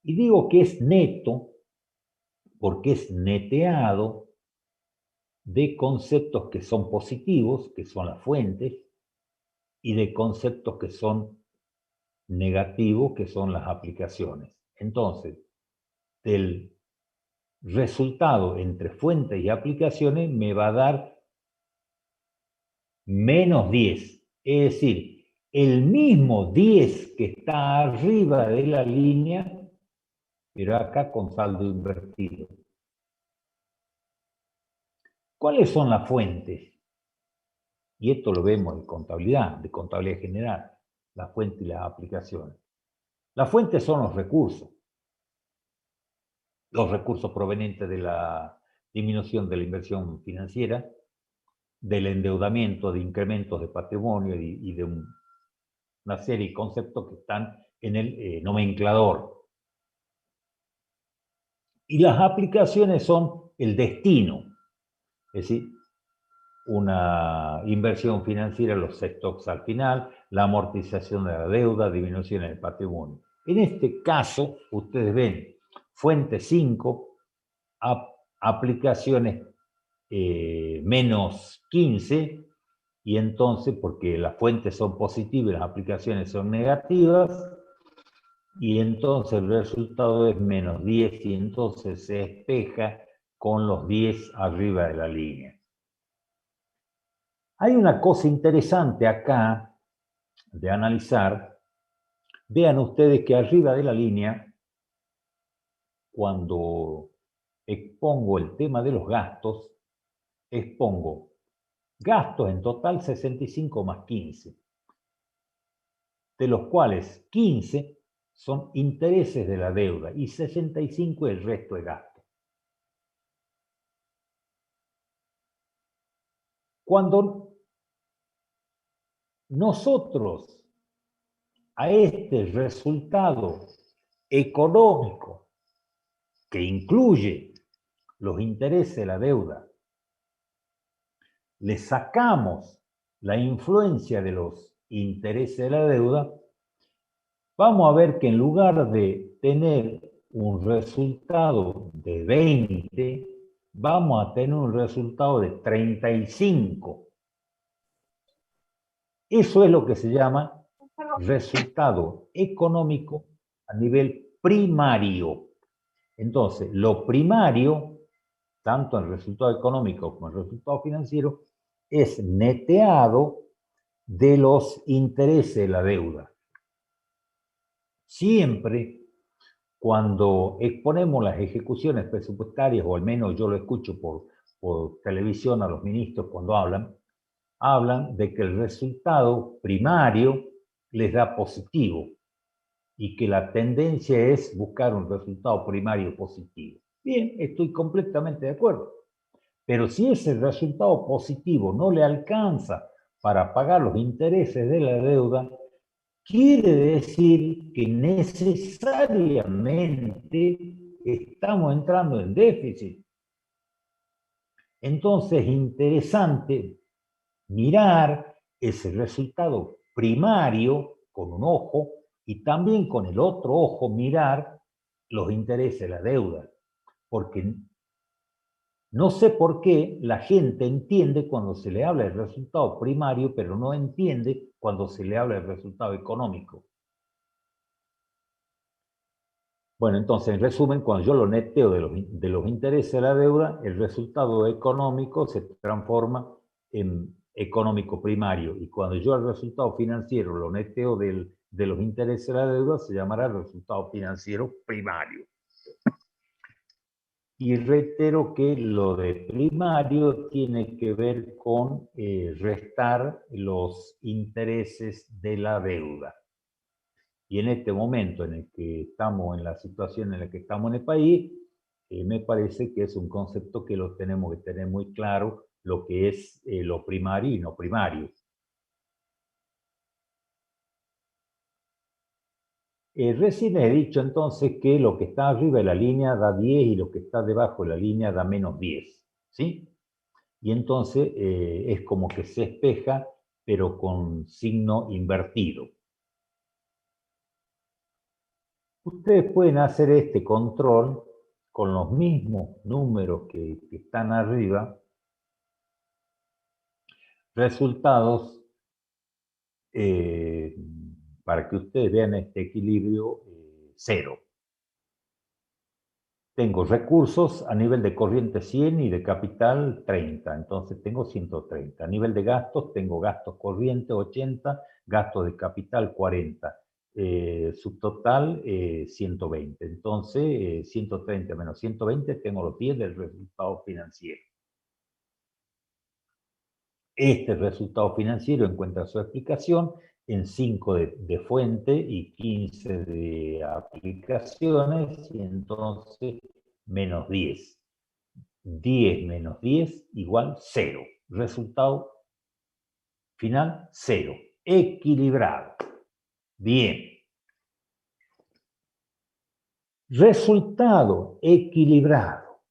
Y digo que es neto porque es neteado de conceptos que son positivos, que son las fuentes, y de conceptos que son negativos, que son las aplicaciones. Entonces, del resultado entre fuentes y aplicaciones me va a dar menos 10. Es decir, el mismo 10 que está arriba de la línea, pero acá con saldo invertido. ¿Cuáles son las fuentes? Y esto lo vemos de contabilidad general, las fuentes y las aplicaciones. La fuente son los recursos provenientes de la disminución de la inversión financiera, del endeudamiento, de incrementos de patrimonio y de una serie de conceptos que están en el nomenclador. Y las aplicaciones son el destino, es decir, una inversión financiera, los stocks al final, la amortización de la deuda, disminución del patrimonio. En este caso, ustedes ven fuente 5, aplicaciones menos 15, y entonces, porque las fuentes son positivas y las aplicaciones son negativas, y entonces el resultado es menos 10, y entonces se espeja con los 10 arriba de la línea. Hay una cosa interesante acá de analizar. Vean ustedes que arriba de la línea, cuando expongo el tema de los gastos, expongo gastos en total 65 más 15, de los cuales 15 son intereses de la deuda y 65 el resto de gastos. Cuando nosotros a este resultado económico, que incluye los intereses de la deuda, le sacamos la influencia de los intereses de la deuda, vamos a ver que en lugar de tener un resultado de 20, vamos a tener un resultado de 35. Eso es lo que se llama resultado económico a nivel primario. Entonces, lo primario, tanto el resultado económico como el resultado financiero, es neteado de los intereses de la deuda. Siempre cuando exponemos las ejecuciones presupuestarias, o al menos yo lo escucho por televisión a los ministros cuando hablan de que el resultado primario les da positivo y que la tendencia es buscar un resultado primario positivo. Bien, estoy completamente de acuerdo. Pero si ese resultado positivo no le alcanza para pagar los intereses de la deuda, quiere decir que necesariamente estamos entrando en déficit. Entonces es interesante mirar ese resultado primario con un ojo y también con el otro ojo mirar los intereses de la deuda, porque no sé por qué la gente entiende cuando se le habla del resultado primario, pero no entiende cuando se le habla del resultado económico. Bueno, entonces, en resumen, cuando yo lo neteo de los intereses de la deuda, el resultado económico se transforma en económico primario. Y cuando yo el resultado financiero lo neteo de los intereses de la deuda, se llamará resultado financiero primario. Y reitero que lo de primario tiene que ver con restar los intereses de la deuda. Y en este momento en el que estamos, en la situación en la que estamos en el país, me parece que es un concepto que lo tenemos que tener muy claro, lo que es lo primario y no primario. Recién he dicho entonces que lo que está arriba de la línea da 10 y lo que está debajo de la línea da menos 10, ¿sí? Y entonces es como que se espeja, pero con signo invertido. Ustedes pueden hacer este control con los mismos números que están arriba, resultados, para que ustedes vean este equilibrio, 0. Tengo recursos a nivel de corriente 100 y de capital 30, entonces tengo 130. A nivel de gastos, tengo gastos corriente 80, gastos de capital 40. Subtotal 120. Entonces, 130 menos 120, tengo los 10 del resultado financiero. Este resultado financiero encuentra su explicación en 5 de fuente y 15 de aplicaciones, y entonces menos 10. 10 menos 10 igual 0. Resultado final, 0. Equilibrado. Bien. Resultado equilibrado.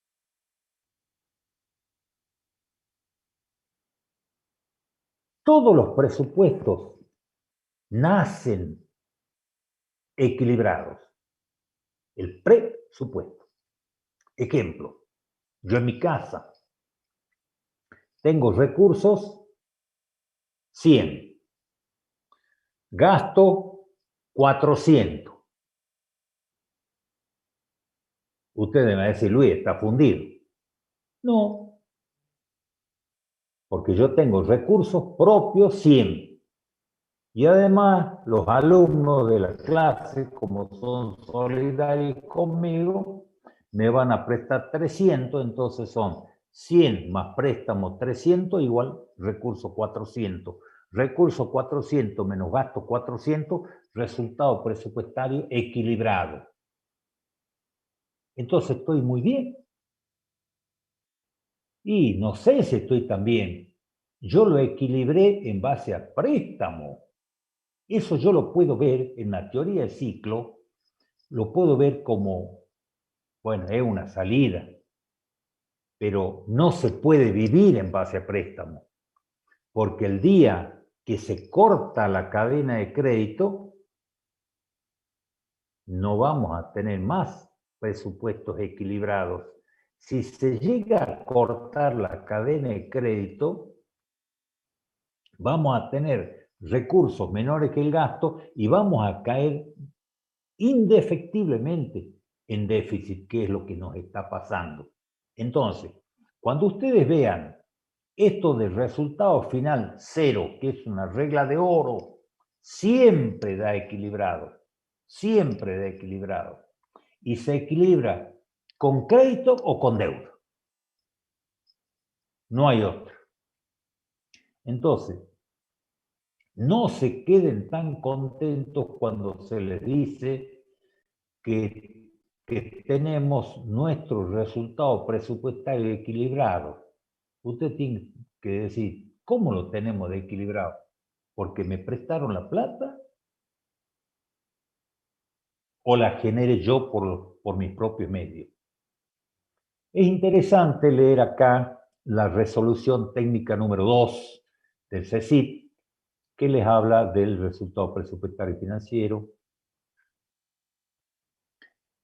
Todos los presupuestos nacen equilibrados. El presupuesto. Ejemplo, yo en mi casa tengo recursos 100, gasto 400. Ustedes me van a decir, Luis, está fundido. No, porque yo tengo recursos propios 100. Y además, los alumnos de la clase, como son solidarios conmigo, me van a prestar 300, entonces son 100 más préstamo 300 igual recurso 400. Recurso 400 menos gasto 400, resultado presupuestario equilibrado. Entonces estoy muy bien. Y no sé si estoy tan bien. Yo lo equilibré en base a préstamo. Eso yo lo puedo ver en la teoría del ciclo, lo puedo ver como, bueno, es una salida, pero no se puede vivir en base a préstamo, porque el día que se corta la cadena de crédito, no vamos a tener más presupuestos equilibrados. Si se llega a cortar la cadena de crédito, vamos a tener recursos menores que el gasto y vamos a caer indefectiblemente en déficit, que es lo que nos está pasando. Entonces, cuando ustedes vean esto del resultado final 0, que es una regla de oro, siempre da equilibrado, siempre da equilibrado. Y se equilibra con crédito o con deuda. No hay otro. Entonces, no se queden tan contentos cuando se les dice que tenemos nuestro resultado presupuestario equilibrado. Usted tiene que decir, ¿cómo lo tenemos de equilibrado? ¿Porque me prestaron la plata? ¿O la generé yo por mis propios medios? Es interesante leer acá la resolución técnica número 2 del CECIP, que les habla del resultado presupuestario y financiero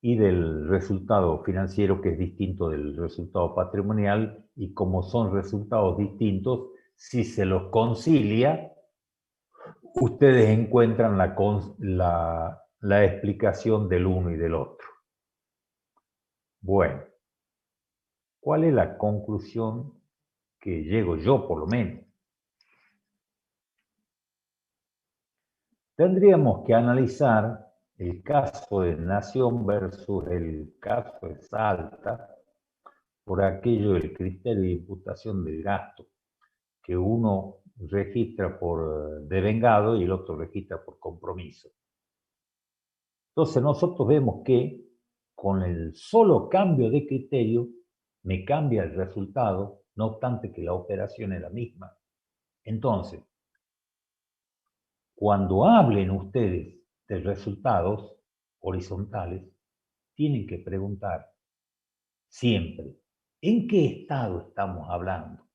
y del resultado financiero, que es distinto del resultado patrimonial, y como son resultados distintos, si se los concilia, ustedes encuentran la explicación del uno y del otro. Bueno, ¿cuál es la conclusión que llego yo, por lo menos? Tendríamos que analizar el caso de Nación versus el caso de Salta por aquello del criterio de imputación del gasto, que uno registra por devengado y el otro registra por compromiso. Entonces nosotros vemos que con el solo cambio de criterio me cambia el resultado, no obstante que la operación es la misma. Entonces, cuando hablen ustedes de resultados horizontales, tienen que preguntar siempre, ¿en qué estado estamos hablando?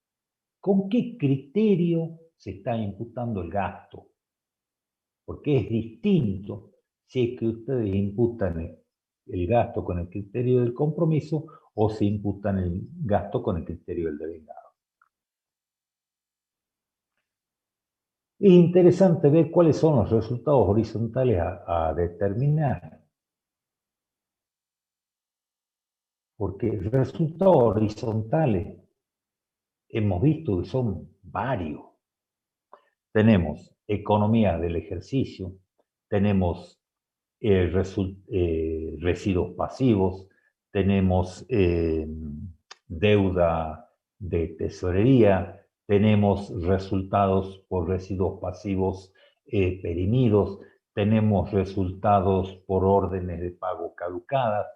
¿Con qué criterio se está imputando el gasto? Porque es distinto si es que ustedes imputan el gasto con el criterio del compromiso o si imputan el gasto con el criterio del devengado. Es interesante ver cuáles son los resultados horizontales a determinar, porque resultados horizontales hemos visto que son varios. Tenemos economía del ejercicio, tenemos residuos pasivos, tenemos deuda de tesorería, tenemos resultados por residuos pasivos perimidos, tenemos resultados por órdenes de pago caducadas,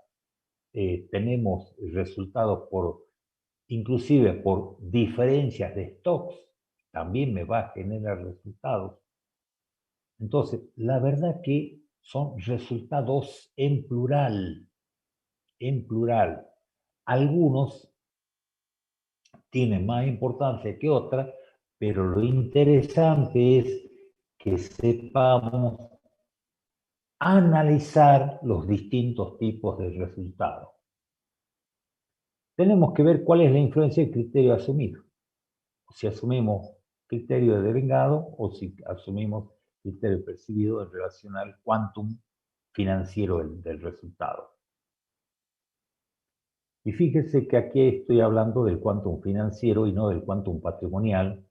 tenemos resultados inclusive por diferencias de stocks, también me va a generar resultados. Entonces, la verdad que son resultados en plural, en plural. Algunos tienen más importancia que otras, pero lo interesante es que sepamos analizar los distintos tipos de resultados. Tenemos que ver cuál es la influencia del criterio asumido. Si asumimos criterio de devengado o si asumimos criterio percibido en relación al quantum financiero del resultado. Y fíjese que aquí estoy hablando del quantum financiero y no del quantum patrimonial,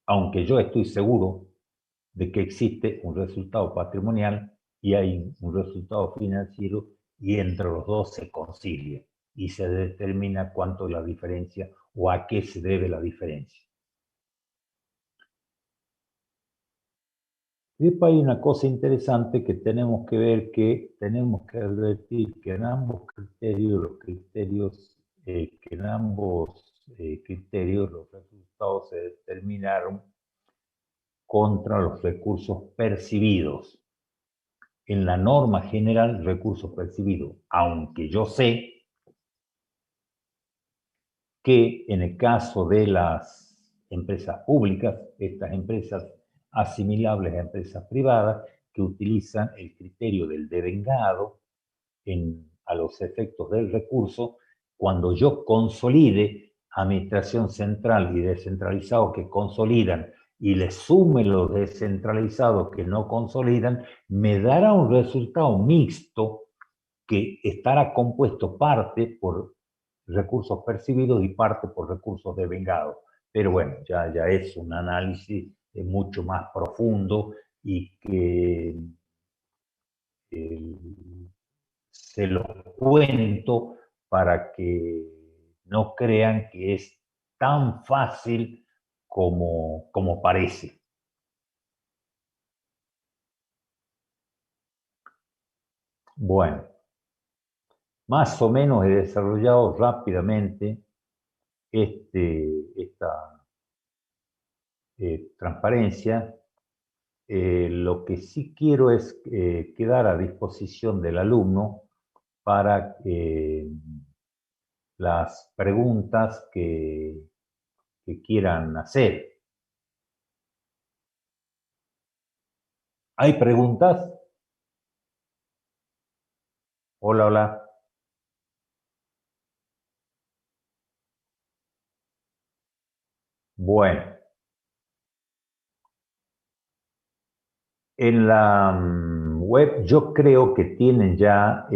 aunque yo estoy seguro de que existe un resultado patrimonial y hay un resultado financiero y entre los dos se concilia y se determina cuánto es la diferencia o a qué se debe la diferencia. Y después hay una cosa interesante que tenemos que ver, que tenemos que advertir que en ambos criterios, los resultados se determinaron contra los recursos percibidos. En la norma general, recursos percibidos, aunque yo sé que en el caso de las empresas públicas, estas empresas asimilables a empresas privadas, que utilizan el criterio del devengado a los efectos del recurso, cuando yo consolide administración central y descentralizado que consolidan y le sume los descentralizados que no consolidan, me dará un resultado mixto que estará compuesto parte por recursos percibidos y parte por recursos devengados. Pero bueno, ya es un análisis mucho más profundo y que se lo cuento para que no crean que es tan fácil como parece. Bueno, más o menos he desarrollado rápidamente esta transparencia. Lo que sí quiero es quedar a disposición del alumno para las preguntas que quieran hacer. ¿Hay preguntas? Hola, hola. Bueno, en la web yo creo que tienen ya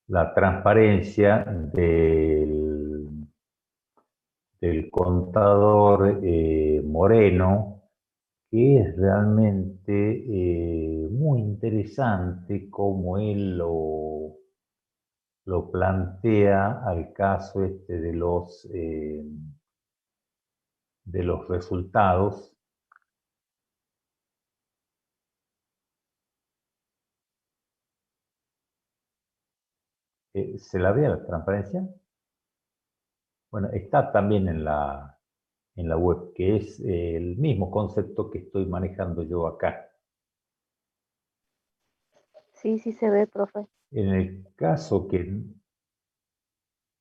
la transparencia del contador Moreno, que es realmente muy interesante cómo él lo plantea al caso de los resultados. ¿Se la ve la transparencia? Bueno, está también en la web, que es el mismo concepto que estoy manejando yo acá. Sí, sí se ve, profe. En el caso que,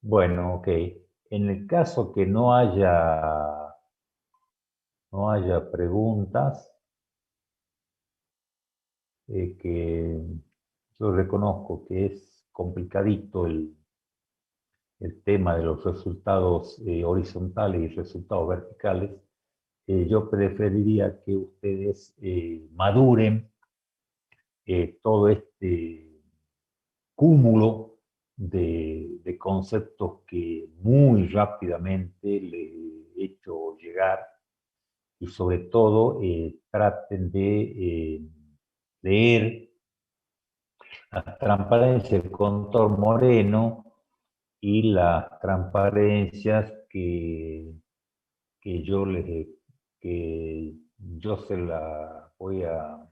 bueno, ok, en el caso que no haya preguntas, que yo reconozco que es complicadito el tema de los resultados horizontales y resultados verticales, yo preferiría que ustedes maduren todo este cúmulo de conceptos que muy rápidamente les he hecho llegar y sobre todo traten de leer la transparencia del contador Moreno y las transparencias que yo les he que yo se la voy a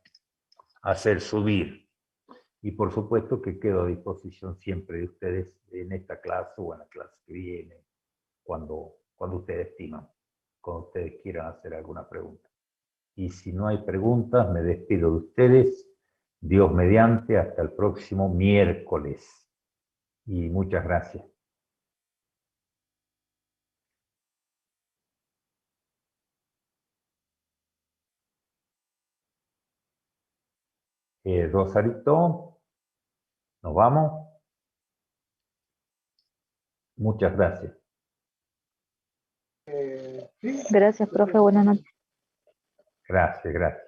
hacer subir. Y por supuesto que quedo a disposición siempre de ustedes en esta clase o en la clase que viene, cuando ustedes estiman, cuando ustedes quieran hacer alguna pregunta. Y si no hay preguntas, me despido de ustedes. Dios mediante, hasta el próximo miércoles. Y muchas gracias. Rosarito, nos vamos. Muchas gracias. Gracias, profe. Buenas noches. Gracias, gracias.